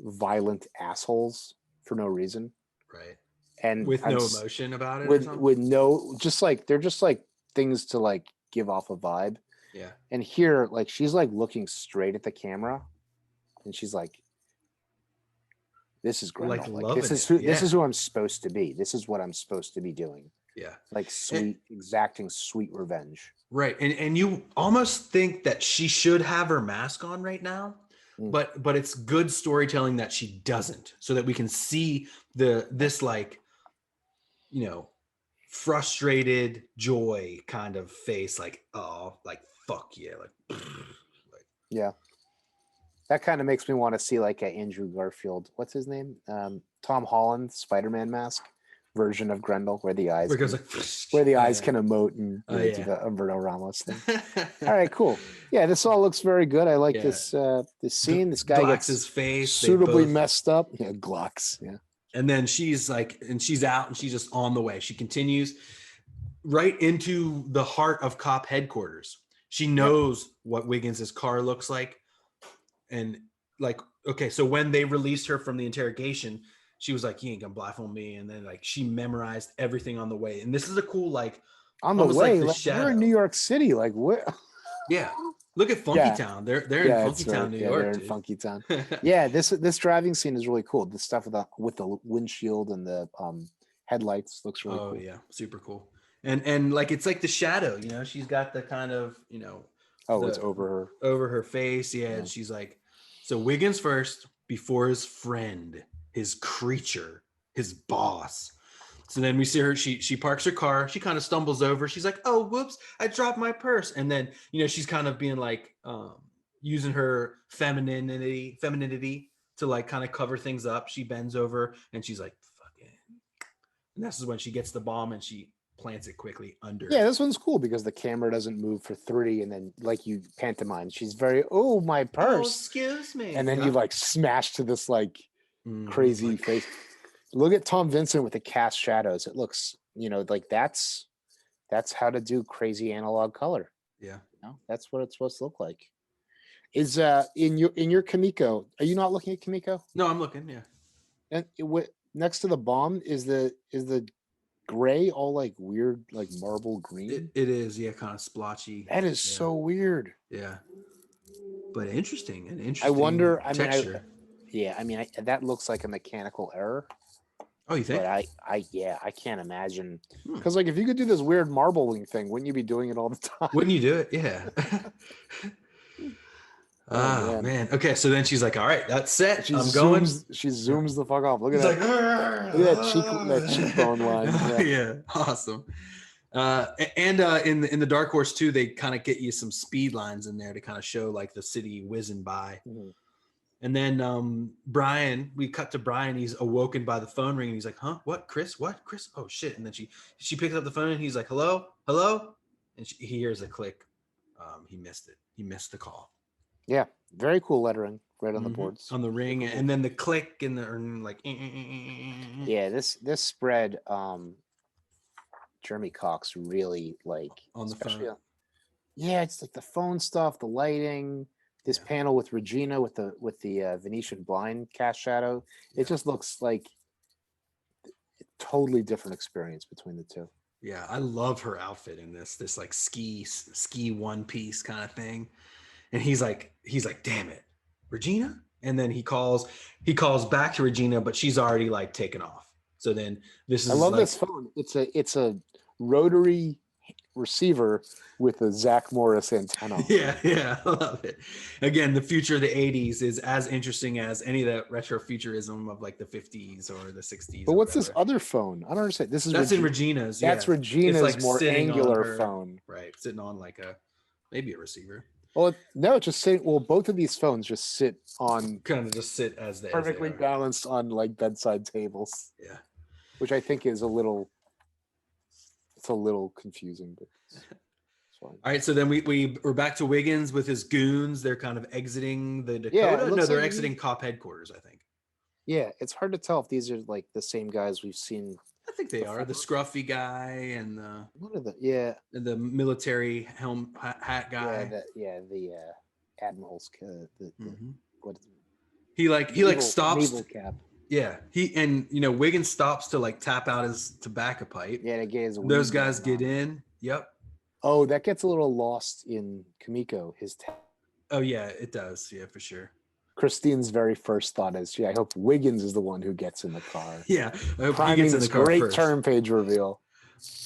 [SPEAKER 2] violent assholes for no reason.
[SPEAKER 1] Right.
[SPEAKER 2] And
[SPEAKER 1] with no emotion about it.
[SPEAKER 2] With no, just like, they're just like things to like give off a vibe.
[SPEAKER 1] Yeah.
[SPEAKER 2] And here, like, she's like looking straight at the camera and she's like, "This is Grendel.
[SPEAKER 1] Like,
[SPEAKER 2] Like,
[SPEAKER 1] loving
[SPEAKER 2] this is
[SPEAKER 1] it.
[SPEAKER 2] this is
[SPEAKER 1] Yeah.
[SPEAKER 2] who I'm supposed to be. This is what I'm supposed to be doing.
[SPEAKER 1] Yeah.
[SPEAKER 2] Like sweet, exacting sweet revenge."
[SPEAKER 1] Right. And you almost think that she should have her mask on right now,
[SPEAKER 2] Mm.
[SPEAKER 1] but it's good storytelling that she doesn't, so that we can see this like, you know, frustrated joy kind of face, like, oh, like fuck yeah, like
[SPEAKER 2] Yeah. That kind of makes me want to see like a Andrew Garfield. What's his name? Tom Holland Spider-Man mask version of Grendel, where the eyes
[SPEAKER 1] because
[SPEAKER 2] can,
[SPEAKER 1] like
[SPEAKER 2] where the
[SPEAKER 1] oh,
[SPEAKER 2] eyes
[SPEAKER 1] yeah.
[SPEAKER 2] can emote and
[SPEAKER 1] Oh,
[SPEAKER 2] do
[SPEAKER 1] yeah.
[SPEAKER 2] the Umberto Ramos thing. All right, cool. Yeah, this all looks very good. I like
[SPEAKER 1] Yeah.
[SPEAKER 2] this scene. This guy
[SPEAKER 1] Glax's
[SPEAKER 2] gets
[SPEAKER 1] face, they
[SPEAKER 2] suitably
[SPEAKER 1] both-
[SPEAKER 2] messed up. Yeah, Glocks. Yeah.
[SPEAKER 1] And then she's like, and she's out and she's just on the way. She continues right into the heart of cop headquarters. She knows what Wiggins's car looks like. And like, okay, so when they released her from the interrogation, she was like, "You ain't gonna blindfold me." And then like she memorized everything on the way. And this is a cool, like,
[SPEAKER 2] On the
[SPEAKER 1] almost
[SPEAKER 2] way,
[SPEAKER 1] like the
[SPEAKER 2] like, we're
[SPEAKER 1] shadow.
[SPEAKER 2] in New York City. Like, where?
[SPEAKER 1] Yeah. Look at Funky
[SPEAKER 2] Yeah.
[SPEAKER 1] Town. They're in Funky Town, New York.
[SPEAKER 2] They're in
[SPEAKER 1] Dude.
[SPEAKER 2] Funky Town. Yeah, this driving scene is really cool. The stuff with the windshield and the headlights looks really cool.
[SPEAKER 1] Yeah, super cool. And like it's like the shadow, you know, she's got the kind of, you know,
[SPEAKER 2] It's over
[SPEAKER 1] her face. Yeah,
[SPEAKER 2] Yeah.
[SPEAKER 1] and she's like, so Wiggins first before his friend, his creature, his boss. So then we see her, she parks her car, she kind of stumbles over, she's like, "Oh, whoops, I dropped my purse." And then, you know, she's kind of being like using her femininity to like kind of cover things up. She bends over and she's like, "Fucking," and this is when she gets the bomb and she plants it quickly under.
[SPEAKER 2] Yeah, this one's cool because the camera doesn't move for 3, and then like you pantomime, she's very, "Oh, my
[SPEAKER 1] "Oh,
[SPEAKER 2] purse,"
[SPEAKER 1] excuse me.
[SPEAKER 2] and then you like smash to this like
[SPEAKER 1] Mhm,
[SPEAKER 2] crazy
[SPEAKER 1] like-
[SPEAKER 2] face. Look at Tom Vincent with the cast shadows. It looks, you know, like that's how to do crazy analog color.
[SPEAKER 1] Yeah.
[SPEAKER 2] You know, that's what it's supposed to look like. Is in your Kamiko? Are you not looking at Kamiko?
[SPEAKER 1] No, I'm looking. Yeah.
[SPEAKER 2] And next to the bomb is the gray, all like weird, like marble green.
[SPEAKER 1] It is, yeah, kind of splotchy.
[SPEAKER 2] That is
[SPEAKER 1] Yeah.
[SPEAKER 2] so weird.
[SPEAKER 1] Yeah. But interesting.
[SPEAKER 2] I wonder. I mean,
[SPEAKER 1] texture.
[SPEAKER 2] that looks like a mechanical error.
[SPEAKER 1] Oh, you think?
[SPEAKER 2] But I can't imagine,
[SPEAKER 1] Hmm.
[SPEAKER 2] because like if you could do this weird marbling thing, wouldn't you be doing it all the time?
[SPEAKER 1] Wouldn't you do it? Yeah.
[SPEAKER 2] Oh,
[SPEAKER 1] man. Okay, so then she's like, "All right, that's set.
[SPEAKER 2] She
[SPEAKER 1] I'm going."
[SPEAKER 2] She zooms the fuck off. Look at
[SPEAKER 1] It's
[SPEAKER 2] that.
[SPEAKER 1] like,
[SPEAKER 2] Look at that cheekbone line. Yeah.
[SPEAKER 1] Yeah, awesome. And in the Dark Horse too, they kind of get you some speed lines in there to kind of show like the city whizzing by.
[SPEAKER 2] Mhm.
[SPEAKER 1] And then Brian, we cut to Brian. He's awoken by the phone ring, and he's like, "Huh? What? Chris? What? Chris? Oh shit!" And then she picks up the phone, and he's like, "Hello, hello," and he hears a click. He missed it. He missed the call.
[SPEAKER 2] Yeah, very cool lettering right on the
[SPEAKER 1] Mhm.
[SPEAKER 2] boards.
[SPEAKER 1] On the ring, and then the click and the like.
[SPEAKER 2] Yeah, this spread, Jeremy Cox really like
[SPEAKER 1] On the
[SPEAKER 2] especially
[SPEAKER 1] phone.
[SPEAKER 2] yeah, it's like the phone stuff, the lighting, this
[SPEAKER 1] Yeah.
[SPEAKER 2] panel with Regina with the Venetian blind cast shadow.
[SPEAKER 1] Yeah.
[SPEAKER 2] It just looks like a totally different experience between the two.
[SPEAKER 1] Yeah, I love her outfit in this like ski one piece kind of thing. And he's like, "Damn it, Regina." And then he calls back to Regina, but she's already like taken off. So then this is
[SPEAKER 2] I love
[SPEAKER 1] like,
[SPEAKER 2] this phone. It's a rotary receiver with a Zach Morris antenna.
[SPEAKER 1] Yeah, I love it. Again, the future of the 80s is as interesting as any of that retro futurism of like the 50s or the 60s.
[SPEAKER 2] But
[SPEAKER 1] or
[SPEAKER 2] what's this
[SPEAKER 1] whatever.
[SPEAKER 2] other phone? I don't understand. This is
[SPEAKER 1] That's in Regina's.
[SPEAKER 2] That's
[SPEAKER 1] yeah.
[SPEAKER 2] Regina's
[SPEAKER 1] It's like
[SPEAKER 2] more
[SPEAKER 1] sitting on
[SPEAKER 2] angular
[SPEAKER 1] her-
[SPEAKER 2] phone.
[SPEAKER 1] Right, sitting on like maybe a receiver.
[SPEAKER 2] Well, no, it's just sitting. Well, both of these phones just sit on
[SPEAKER 1] Kind of just sit as they
[SPEAKER 2] perfectly
[SPEAKER 1] are.
[SPEAKER 2] balanced on like bedside tables,
[SPEAKER 1] Yeah.
[SPEAKER 2] which I think is a little confusing, but it's fine.
[SPEAKER 1] All right, so then we're back to Wiggins with his goons. They're kind of exiting the Dakota.
[SPEAKER 2] Yeah, it
[SPEAKER 1] No,
[SPEAKER 2] looks
[SPEAKER 1] they're
[SPEAKER 2] like
[SPEAKER 1] exiting cop headquarters, I think.
[SPEAKER 2] Yeah, it's hard to tell if these are like the same guys we've seen.
[SPEAKER 1] I think they are. The scruffy guy and
[SPEAKER 2] What are the
[SPEAKER 1] the military hat guy.
[SPEAKER 2] the admiral's
[SPEAKER 1] Mhm.
[SPEAKER 2] what
[SPEAKER 1] He
[SPEAKER 2] naval-
[SPEAKER 1] stops.
[SPEAKER 2] naval cap.
[SPEAKER 1] Yeah, Wiggins stops to like tap out his tobacco pipe.
[SPEAKER 2] Yeah, that guy's
[SPEAKER 1] Those guys get in. Yep.
[SPEAKER 2] Oh, that gets a little lost in Kamiko.
[SPEAKER 1] Oh yeah, it does. Yeah, for sure.
[SPEAKER 2] Christine's very first thought is, I hope Wiggins is the one who gets in the car.
[SPEAKER 1] Yeah, I hope he
[SPEAKER 2] Priming
[SPEAKER 1] gets in
[SPEAKER 2] this
[SPEAKER 1] the car
[SPEAKER 2] great
[SPEAKER 1] first.
[SPEAKER 2] turn page reveal.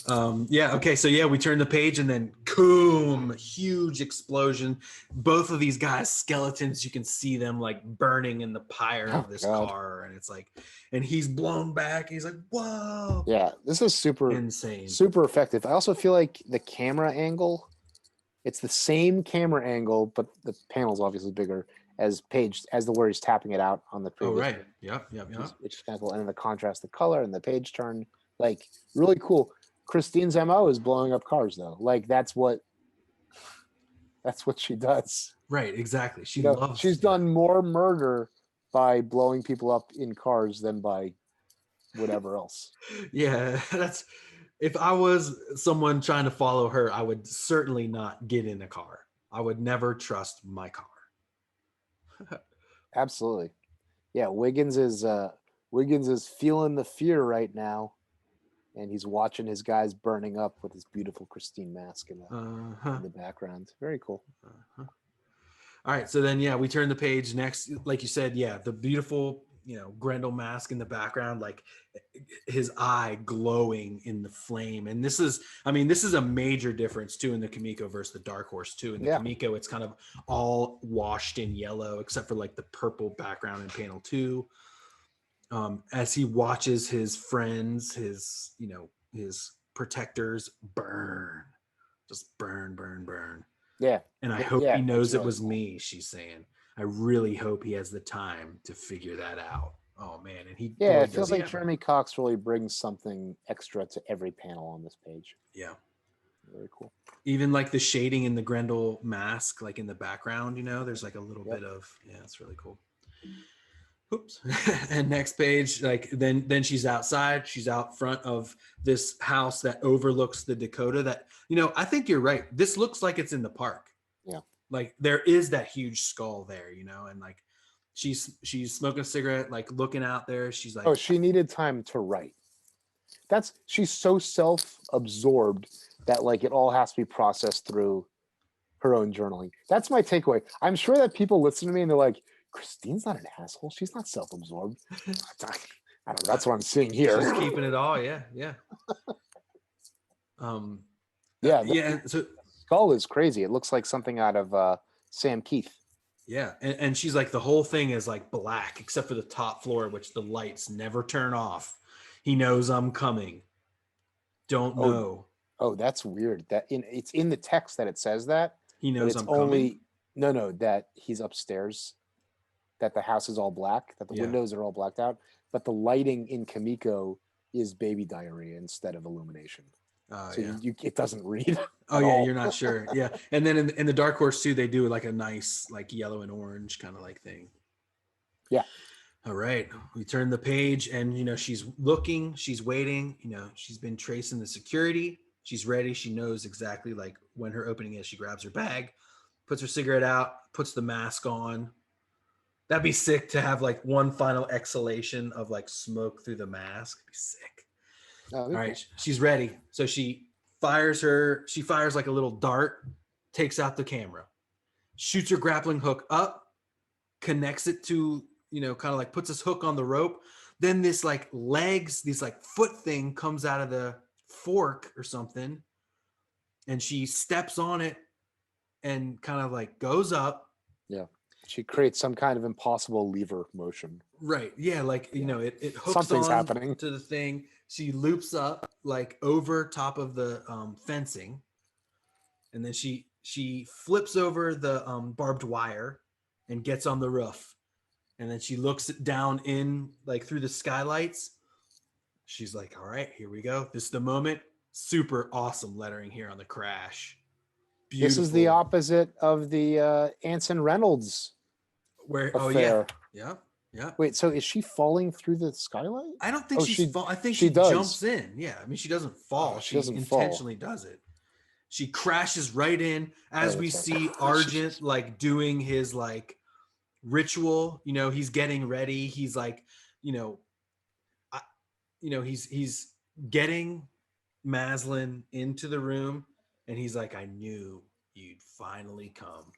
[SPEAKER 1] Yeah. Okay. So yeah, we turn the page and then boom, huge explosion. Both of these guys, skeletons, you can see them like burning in the pyre of this car, and it's like, and he's blown back. He's like, whoa.
[SPEAKER 2] Yeah, this is super
[SPEAKER 1] Insane.
[SPEAKER 2] super effective. I also feel like the camera angle, it's the same camera angle, but the panel's obviously bigger as the word he's tapping it out on the previous.
[SPEAKER 1] Oh right. Yep.
[SPEAKER 2] Which is kind of cool. And then the contrast, the color, and the page turn, like really cool. Christine's MO is blowing up cars though. Like that's what she does.
[SPEAKER 1] Right, exactly. She's
[SPEAKER 2] done more murder by blowing people up in cars than by whatever else.
[SPEAKER 1] Yeah, that's if I was someone trying to follow her, I would certainly not get in a car. I would never trust my car.
[SPEAKER 2] Absolutely. Yeah, Wiggins is feeling the fear right now. And he's watching his guys burning up with his beautiful Christine mask in the background. Very cool.
[SPEAKER 1] All right. So then, yeah, we turn the page next. Like you said, yeah, the beautiful, Grendel mask in the background, like his eye glowing in the flame. And this is a major difference too in the Kamiko versus the Dark Horse too. In the Kamiko, it's kind of all washed in yellow, except for like the purple background in panel 2. As he watches his friends, his protectors burn, just burn.
[SPEAKER 2] Yeah.
[SPEAKER 1] And I hope he knows it was me, she's saying. I really hope he has the time to figure that out. Oh man. And
[SPEAKER 2] it feels like Jeremy Cox really brings something extra to every panel on this page.
[SPEAKER 1] Yeah.
[SPEAKER 2] Very cool.
[SPEAKER 1] Even like the shading in the Grendel mask, like in the background, there's like a little bit of, it's really cool. Oops. And next page, like then she's outside. She's out front of this house that overlooks the Dakota that, I think you're right. This looks like it's in the park.
[SPEAKER 2] Yeah.
[SPEAKER 1] Like there is that huge skull there, and like she's smoking a cigarette, like looking out there. She's like,
[SPEAKER 2] oh, she needed time to write. She's so self-absorbed that like it all has to be processed through her own journaling. That's my takeaway. I'm sure that people listen to me and they're like, Christine's not an asshole. She's not self-absorbed. I don't know. That's what I'm seeing here.
[SPEAKER 1] She's keeping it all. Yeah. So
[SPEAKER 2] skull is crazy. It looks like something out of Sam Keith.
[SPEAKER 1] Yeah, and she's like the whole thing is like black except for the top floor, which the lights never turn off. He knows I'm coming. Don't know.
[SPEAKER 2] Oh, that's weird. It's in the text that it says that.
[SPEAKER 1] He knows I'm coming.
[SPEAKER 2] No, that he's upstairs. That the house is all black, that the windows are all blacked out, but the lighting in Kamiko is baby diarrhea instead of illumination. It doesn't read.
[SPEAKER 1] Oh yeah, you're not sure. Yeah, and then in the Dark Horse too, they do like a nice like yellow and orange kind of like thing.
[SPEAKER 2] Yeah.
[SPEAKER 1] All right, we turn the page, and she's looking, she's waiting. She's been tracing the security. She's ready. She knows exactly like when her opening is. She grabs her bag, puts her cigarette out, puts the mask on. That'd be sick to have like one final exhalation of like smoke through the mask. It'd be sick. All right, she's ready. So she fires like a little dart, takes out the camera, shoots her grappling hook up, connects it to, kind of like puts this hook on the rope. Then this like legs, this like foot thing comes out of the fork or something. And she steps on it and kind of like goes up.
[SPEAKER 2] Yeah. She creates some kind of impossible lever motion.
[SPEAKER 1] Right. Yeah. Like, it hooks
[SPEAKER 2] something's
[SPEAKER 1] on
[SPEAKER 2] happening
[SPEAKER 1] to the thing. She loops up like over top of the fencing. And then she flips over the barbed wire and gets on the roof. And then she looks down in like through the skylights. She's like, all right, here we go. This is the moment. Super awesome lettering here on the crash. Beautiful.
[SPEAKER 2] This is the opposite of the Anson Reynolds affair.
[SPEAKER 1] Yeah.
[SPEAKER 2] Wait, so is she falling through the skylight?
[SPEAKER 1] I don't think I think she jumps in. Yeah, I mean, she doesn't fall. She intentionally does it. She crashes right in as we see Argent like doing his like ritual. He's getting ready. He's like, he's getting Maslin into the room, and he's like, I knew you'd finally come.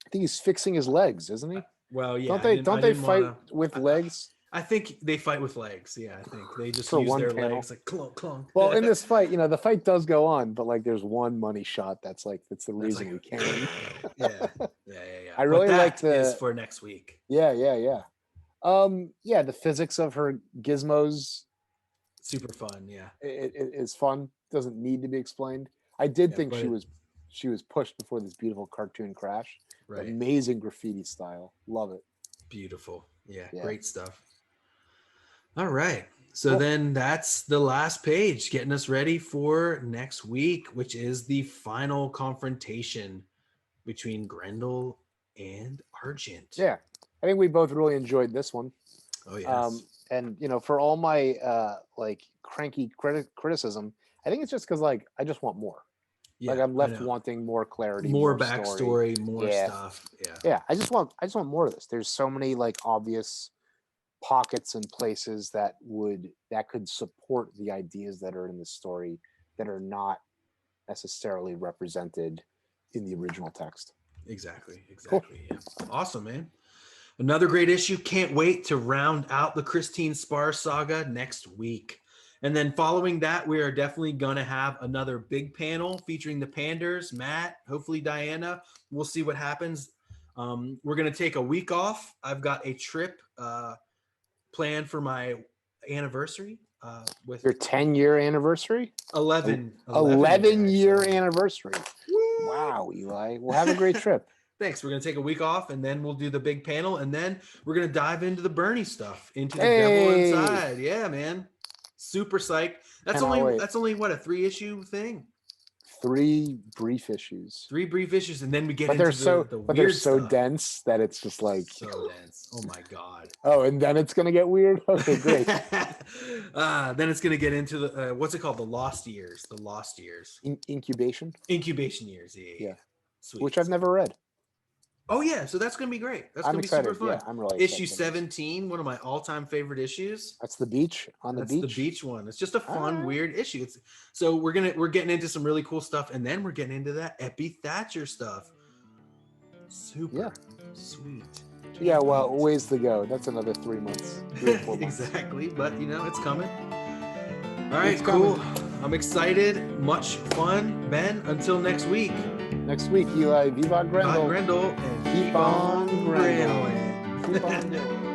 [SPEAKER 2] I think he's fixing his legs, isn't he?
[SPEAKER 1] Well, yeah.
[SPEAKER 2] Don't they fight with legs?
[SPEAKER 1] I think they fight with legs. Yeah, I think they just
[SPEAKER 2] For
[SPEAKER 1] use
[SPEAKER 2] one
[SPEAKER 1] their
[SPEAKER 2] panel.
[SPEAKER 1] legs like clunk, clunk.
[SPEAKER 2] Well, in this fight, the fight does go on, but like there's one money shot that's the
[SPEAKER 1] That's
[SPEAKER 2] reason
[SPEAKER 1] like-
[SPEAKER 2] we can't.
[SPEAKER 1] yeah.
[SPEAKER 2] I really
[SPEAKER 1] But
[SPEAKER 2] like
[SPEAKER 1] that is
[SPEAKER 2] the-
[SPEAKER 1] for next week.
[SPEAKER 2] Yeah. Yeah, the physics of her gizmos
[SPEAKER 1] Super fun. Yeah.
[SPEAKER 2] it is fun. Doesn't need to be explained. I did
[SPEAKER 1] Yeah,
[SPEAKER 2] think
[SPEAKER 1] but
[SPEAKER 2] she was pushed before this beautiful cartoon crash.
[SPEAKER 1] Right.
[SPEAKER 2] Amazing graffiti style. Love it.
[SPEAKER 1] Beautiful. Yeah,
[SPEAKER 2] Yeah.
[SPEAKER 1] great stuff. All right. So
[SPEAKER 2] Cool.
[SPEAKER 1] then that's the last page, getting us ready for next week, which is the final confrontation between Grendel and Argent.
[SPEAKER 2] Yeah. I think we both really enjoyed this one.
[SPEAKER 1] Oh, yes.
[SPEAKER 2] And for all my like cranky criticism, I think it's just because like I just want more.
[SPEAKER 1] Yeah,
[SPEAKER 2] Like I'm
[SPEAKER 1] I
[SPEAKER 2] left
[SPEAKER 1] know.
[SPEAKER 2] wanting more clarity,
[SPEAKER 1] more
[SPEAKER 2] story.
[SPEAKER 1] backstory, more
[SPEAKER 2] Yeah.
[SPEAKER 1] stuff. Yeah.
[SPEAKER 2] Yeah, I just want more of this. There's so many like obvious pockets and places that could support the ideas that are in the story that are not necessarily represented in the original text.
[SPEAKER 1] Exactly. Yeah. Awesome, man. Another great issue. Can't wait to round out the Christine Spar saga next week. And then following that, we are definitely going to have another big panel featuring the Panders, Matt, hopefully Diana. We'll see what happens. We're going to take a week off. I've got a trip planned for my anniversary with
[SPEAKER 2] Your 10-year anniversary?
[SPEAKER 1] 11
[SPEAKER 2] 11-year
[SPEAKER 1] actually.
[SPEAKER 2] anniversary.
[SPEAKER 1] Woo!
[SPEAKER 2] Wow, Eli. We'll have a great trip.
[SPEAKER 1] Thanks. We're going to take a week off, and then we'll do the big panel, and then we're going to dive into the Bernie stuff, into the devil inside. Yeah, man. Super psyched. That's
[SPEAKER 2] Cannot wait.
[SPEAKER 1] only what, a 3-issue thing?
[SPEAKER 2] 3 brief issues.
[SPEAKER 1] 3 brief issues, and then we get
[SPEAKER 2] But
[SPEAKER 1] into
[SPEAKER 2] they're
[SPEAKER 1] the
[SPEAKER 2] they're
[SPEAKER 1] weird
[SPEAKER 2] so
[SPEAKER 1] stuff.
[SPEAKER 2] dense that it's just like
[SPEAKER 1] So dense. Oh my god.
[SPEAKER 2] oh, and then it's gonna get weird. Okay, great.
[SPEAKER 1] Then it's gonna get into the what's it called? The lost years. The lost years.
[SPEAKER 2] Incubation,
[SPEAKER 1] Incubation years.
[SPEAKER 2] Yeah.
[SPEAKER 1] Sweet.
[SPEAKER 2] which I've never read.
[SPEAKER 1] Oh yeah, so that's gonna be great. That's
[SPEAKER 2] I'm
[SPEAKER 1] gonna
[SPEAKER 2] excited.
[SPEAKER 1] be super fun.
[SPEAKER 2] Yeah, I'm really
[SPEAKER 1] Issue
[SPEAKER 2] excited.
[SPEAKER 1] 17, one of my all-time favorite issues.
[SPEAKER 2] That's the beach on the
[SPEAKER 1] That's
[SPEAKER 2] beach.
[SPEAKER 1] the beach one. It's just a fun,
[SPEAKER 2] Alright.
[SPEAKER 1] weird issue. So we're getting into some really cool stuff, and then we're getting into that Epi Thatcher stuff. Super sweet.
[SPEAKER 2] Yeah, well, ways to go. That's another 3 months, 3 or 4 months.
[SPEAKER 1] Exactly, but it's coming. All right,
[SPEAKER 2] It's
[SPEAKER 1] cool.
[SPEAKER 2] coming.
[SPEAKER 1] I'm excited. Much fun, Ben. Until next week.
[SPEAKER 2] Next week, Eli, Viva Grendel.
[SPEAKER 1] Grendel, and
[SPEAKER 2] Keep on
[SPEAKER 1] Grendel.
[SPEAKER 2] Keep on going.